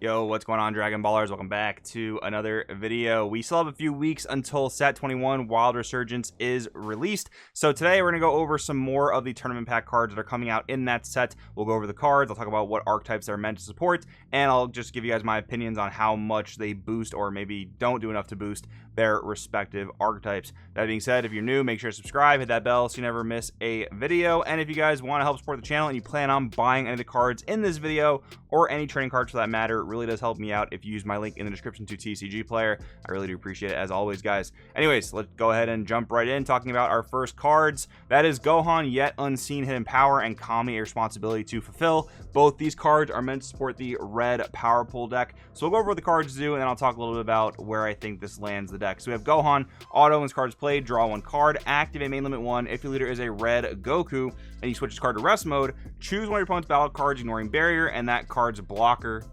Yo, what's going on, Dragon Ballers? Welcome back to another video. We still have a few weeks until Set 21 Wild Resurgence is released. So today we're going to go over some more of the tournament pack cards that are coming out in that set. We'll go over the cards, I'll talk about what archetypes they're meant to support, and I'll just give you guys my opinions on how much they boost or maybe don't do enough to boost their respective archetypes. That being said, if you're new, make sure to subscribe, hit that bell so you never miss a video. And if you guys want to help support the channel and you plan on buying any of the cards in this video or any trading cards for that matter, it really does help me out if you use my link in the description to TCG Player. I really do appreciate it, as always, guys. Anyways, let's go ahead and jump right in talking about our first cards. That is Gohan, Yet Unseen Hidden Power, and Kami, A Responsibility to Fulfill. Both these cards are meant to support the red Power Pool deck. So we'll go over what the cards do, and then I'll talk a little bit about where I think this lands the deck. So we have Gohan, auto when this card is played, draw one card, activate main limit 1. If your leader is a red Goku and you switch this card to rest mode, choose one of your opponent's battle cards ignoring barrier, and that card's blocker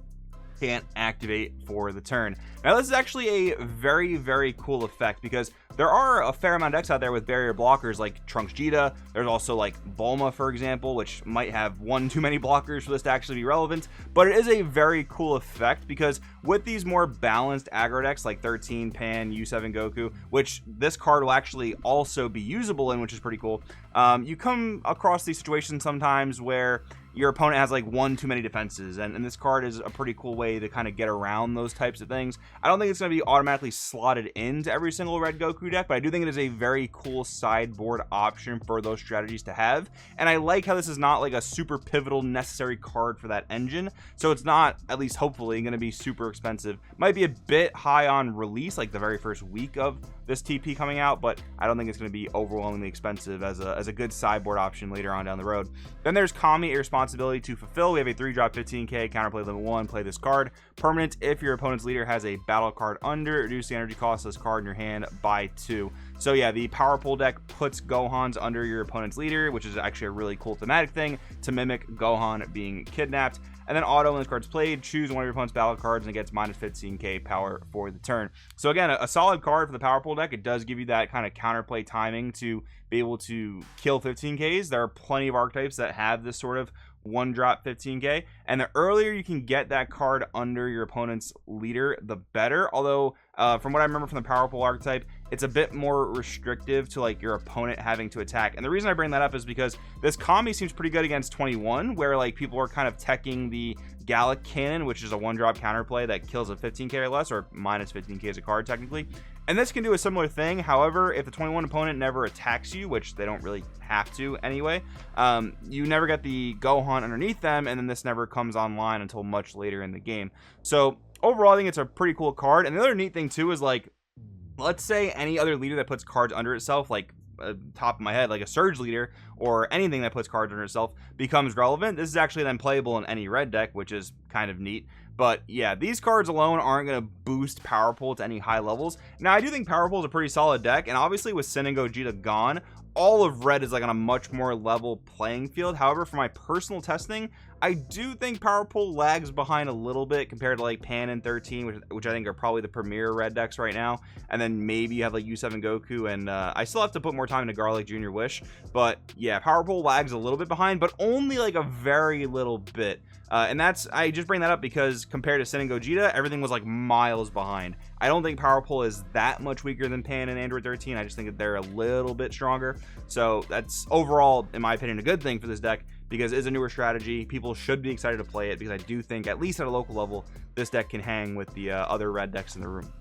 can't activate for the turn. Now this is actually a very cool effect because there are a fair amount of decks out there with barrier blockers like Trunks Vegeta. There's also like Bulma, for example, which might have one too many blockers for this to actually be relevant, but it is a very cool effect because with these more balanced aggro decks like 13 Pan, U7 Goku, which this card will actually also be usable in, which is pretty cool, you come across these situations sometimes where your opponent has like one too many defenses, and this card is a pretty cool way to kind of get around those types of things. I don't think it's going to be automatically slotted into every single red Goku deck, but I do think it is a very cool sideboard option for those strategies to have. And I like how this is not like a super pivotal necessary card for that engine, so it's not, at least hopefully, going to be super expensive. Might be a bit high on release, like the very first week of this TP coming out, but I don't think it's going to be overwhelmingly expensive as a good sideboard option later on down the road. Then there's Kami, A Responsibility to Fulfill. We have a 3-drop 15k, counterplay level 1, play this card. Permanent, if your opponent's leader has a battle card under, reduce the energy cost of this card in your hand by 2. So yeah, the Power Pool deck puts Gohan's under your opponent's leader, which is actually a really cool thematic thing to mimic Gohan being kidnapped. And then auto, when this card's played, choose one of your opponent's battle cards and it gets minus 15k power for the turn. So again, a solid card for the Power Pool deck. It does give you that kind of counterplay timing to be able to kill 15ks. There are plenty of archetypes that have this sort of one drop 15k, and the earlier you can get that card under your opponent's leader, the better. Although from what I remember from the Power Pool archetype, it's a bit more restrictive to like your opponent having to attack. And the reason I bring that up is because this Kami seems pretty good against 21, where like people are kind of teching the Gallic Cannon, which is a 1-drop counterplay that kills a 15k or less, or minus 15k as a card technically. And this can do a similar thing. However, if the 21 opponent never attacks you, which they don't really have to anyway, you never get the Gohan underneath them, and then this never comes online until much later in the game. So overall, I think it's a pretty cool card. And the other neat thing too is, like, let's say any other leader that puts cards under itself, like top of my head, like a Surge leader or anything that puts cards under itself, becomes relevant. This is actually then playable in any red deck, which is kind of neat. But yeah, these cards alone aren't going to boost Power Pool to any high levels. Now, I do think Power Pool is a pretty solid deck, and obviously with Sin and Gogeta gone, all of red is like on a much more level playing field. However, for my personal testing, I do think Power Pool lags behind a little bit compared to like Pan and 13, which I think are probably the premier red decks right now. And then maybe you have like U7 Goku, and I still have to put more time into Garlic Jr. Wish. But yeah, Power Pool lags a little bit behind, but only like a very little bit. And that's, I just bring that up because compared to Sin and Gogeta, everything was like miles behind. I don't think Power Pool is that much weaker than Pan and Android 13. I just think that they're a little bit stronger. So that's overall, in my opinion, a good thing for this deck, because it is a newer strategy. People should be excited to play it, because I do think, at least at a local level, this deck can hang with the other red decks in the room.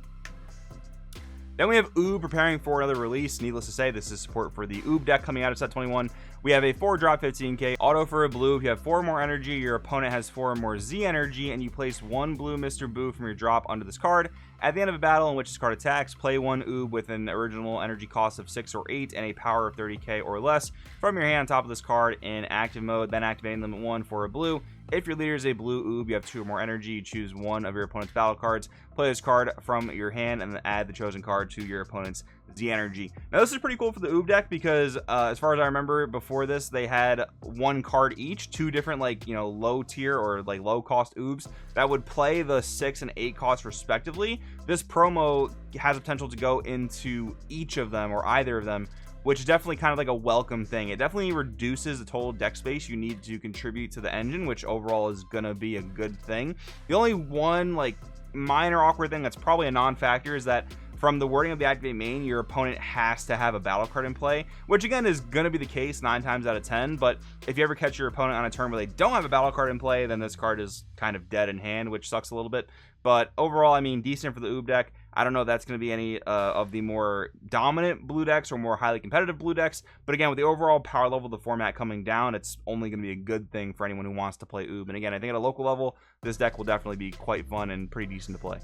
Then we have Oob preparing for another release. Needless to say, this is support for the Oob deck coming out of set 21. We have a 4-drop 15k, auto for a blue. If you have 4 more energy, your opponent has 4 more Z energy, and you place 1 blue Mr. Boo from your drop onto this card. At the end of a battle in which this card attacks, play 1 Oob with an original energy cost of 6 or 8 and a power of 30k or less from your hand on top of this card in active mode, then activating limit 1 for a blue. If your leader is a blue Oob, you have 2 or more energy, you choose one of your opponent's battle cards, play this card from your hand, and then add the chosen card to your opponent's Z energy. Now this is pretty cool for the Oob deck because as far as I remember, before this they had 1 card each, 2 different, like, you know, low tier or like low cost Oobs that would play the 6 and 8 costs respectively. This promo has a potential to go into each of them, or either of them, which is definitely kind of like a welcome thing. It definitely reduces the total deck space you need to contribute to the engine, which overall is gonna be a good thing. The only one like minor awkward thing that's probably a non-factor is that from the wording of the activate main, your opponent has to have a battle card in play, which again is going to be the case 9 times out of 10. But if you ever catch your opponent on a turn where they don't have a battle card in play, then this card is kind of dead in hand, which sucks a little bit. But overall, I mean, decent for the Oob deck. I don't know if that's going to be any of the more dominant blue decks or more highly competitive blue decks. But again, with the overall power level of the format coming down, it's only going to be a good thing for anyone who wants to play Oob. And again, I think at a local level, this deck will definitely be quite fun and pretty decent to play.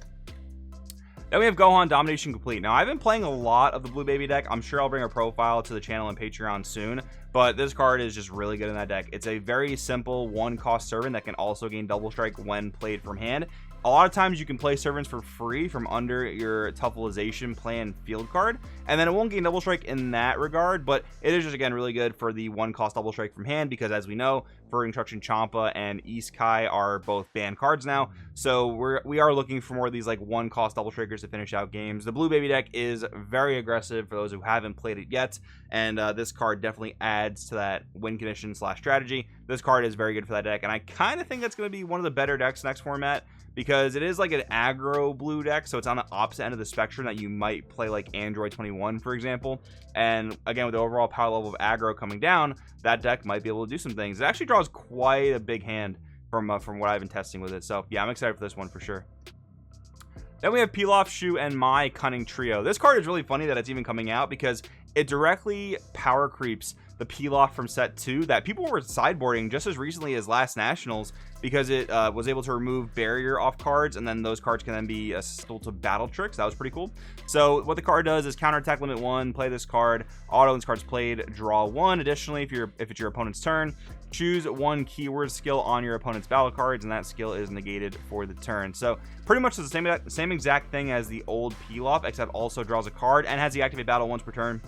Then we have Gohan Domination Complete. Now, I've been playing a lot of the Blue Baby deck. I'm sure I'll bring a profile to the channel and Patreon soon, but this card is just really good in that deck. It's a very simple 1-cost servant that can also gain double strike when played from hand. A lot of times you can play servants for free from under your Tuffleization plan field card, and then it won't gain double strike in that regard, but it is just, again, really good for the 1-cost double strike from hand, because as we know, Furry Instruction Champa and Isekai are both banned cards now, so we are looking for more of these like 1-cost double strikers to finish out games. The Blue Baby deck is very aggressive for those who haven't played it yet, and this card definitely adds to that win condition / strategy. This card is very good for that deck, and I kind of think that's going to be one of the better decks next format, because it is like an aggro blue deck, so it's on the opposite end of the spectrum that you might play like Android 21, for example. And again, with the overall power level of aggro coming down, that deck might be able to do some things. It actually draws quite a big hand from what I've been testing with it. So yeah, I'm excited for this one for sure. Then we have Pilaf, Shu, and Mai Cunning Trio. This card is really funny that it's even coming out, because it directly power creeps the Pilaf from set 2 that people were sideboarding just as recently as last Nationals, because it was able to remove barrier off cards, and then those cards can then be accessible to battle tricks. That was pretty cool. So what the card does is counterattack limit 1, play this card, auto when this card's played, draw 1. Additionally, if it's your opponent's turn, choose 1 keyword skill on your opponent's battle cards, and that skill is negated for the turn. So pretty much the same exact thing as the old Pilaf, except also draws a card and has the activate battle once per turn.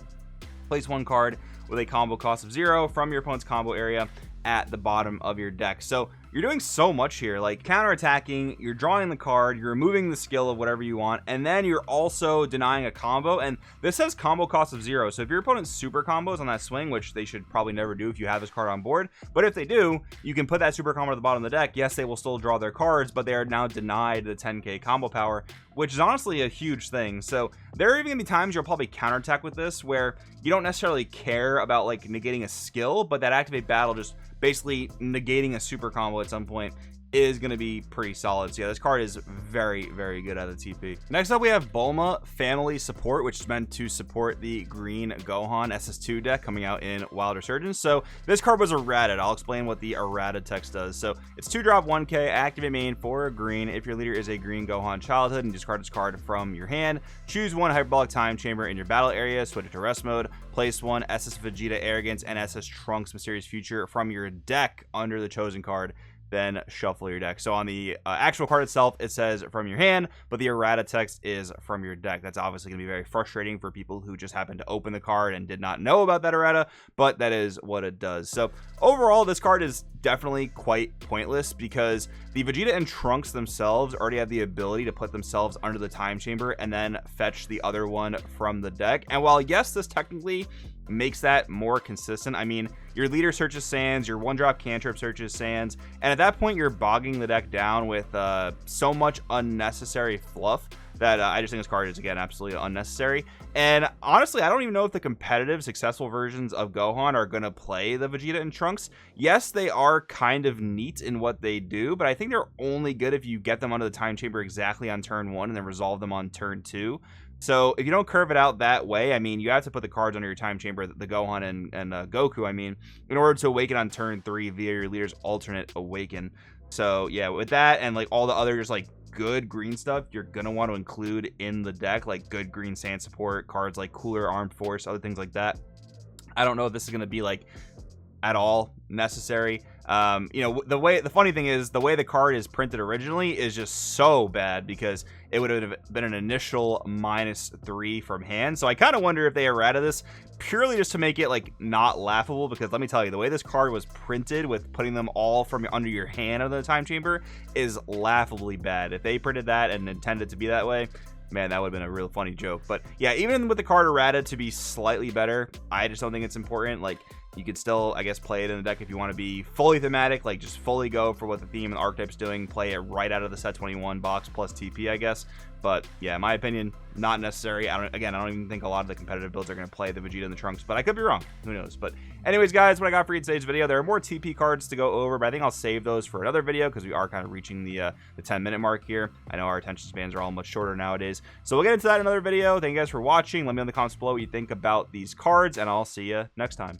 Place 1 card with a combo cost of 0 from your opponent's combo area at the bottom of your deck. So you're doing so much here, like counter-attacking, you're drawing the card, you're removing the skill of whatever you want, and then you're also denying a combo. And this has combo cost of 0, so if your opponent super combos on that swing, which they should probably never do if you have this card on board, but if they do, you can put that super combo at the bottom of the deck. Yes, they will still draw their cards, but they are now denied the 10k combo power, which is honestly a huge thing. So there are even gonna be times you'll probably counterattack with this where you don't necessarily care about like negating a skill, but that activate battle, just basically negating a super combo at some point, is going to be pretty solid. So yeah, this card is very, very good at the TP. Next up, we have Bulma Family Support, which is meant to support the green Gohan SS2 deck coming out in Wild Resurgence. So this card was errated. I'll explain what the errata text does. So it's 2-drop 1k, activate main for a green. If your leader is a green Gohan childhood, and discard this card from your hand, choose 1 Hyperbolic Time Chamber in your battle area, switch it to rest mode, place 1 SS Vegeta Arrogance and SS Trunks Mysterious Future from your deck under the chosen card, then shuffle your deck. So on the actual card itself, it says from your hand, but the errata text is from your deck. That's obviously going to be very frustrating for people who just happened to open the card and did not know about that errata, but that is what it does. So overall, this card is definitely quite pointless, because the Vegeta and Trunks themselves already have the ability to put themselves under the time chamber and then fetch the other one from the deck. And while yes, this technically makes that more consistent, I mean, your leader searches Sands, your 1-drop cantrip searches Sands, and at that point you're bogging the deck down with so much unnecessary fluff that I just think this card is, again, absolutely unnecessary. And honestly, I don't even know if the competitive successful versions of Gohan are going to play the Vegeta and Trunks. Yes, they are kind of neat in what they do, but I think they're only good if you get them under the time chamber exactly on turn 1 and then resolve them on turn 2. So if you don't curve it out that way, I mean, you have to put the cards under your time chamber, the Gohan and Goku, I mean, in order to awaken on turn 3 via your leader's alternate awaken. So yeah, with that and like all the other just like good green stuff you're gonna want to include in the deck, like good green sand support cards like Cooler Armed Force, other things like that. I don't know if this is gonna be like at all necessary. You know, the funny thing is the way the card is printed originally is just so bad, because it would have been an initial -3 from hand. So I kind of wonder if they errata this purely just to make it like not laughable, because let me tell you, the way this card was printed with putting them all from under your hand of the time chamber is laughably bad. If they printed that and intended it to be that way, Man, that would have been a real funny joke. But yeah, even with the card errata to be slightly better, I just don't think it's important. Like, you could still, I guess, play it in the deck if you want to be fully thematic, like just fully go for what the theme and the archetype's doing, play it right out of the set 21 box plus TP, I guess. But yeah, in my opinion, not necessary. I don't even think a lot of the competitive builds are going to play the Vegeta and the Trunks, but I could be wrong. Who knows? But anyways, guys, what I got for you in today's video, there are more TP cards to go over, but I think I'll save those for another video because we are kind of reaching the 10-minute mark here. I know our attention spans are all much shorter nowadays. So we'll get into that in another video. Thank you guys for watching. Let me know in the comments below what you think about these cards, and I'll see you next time.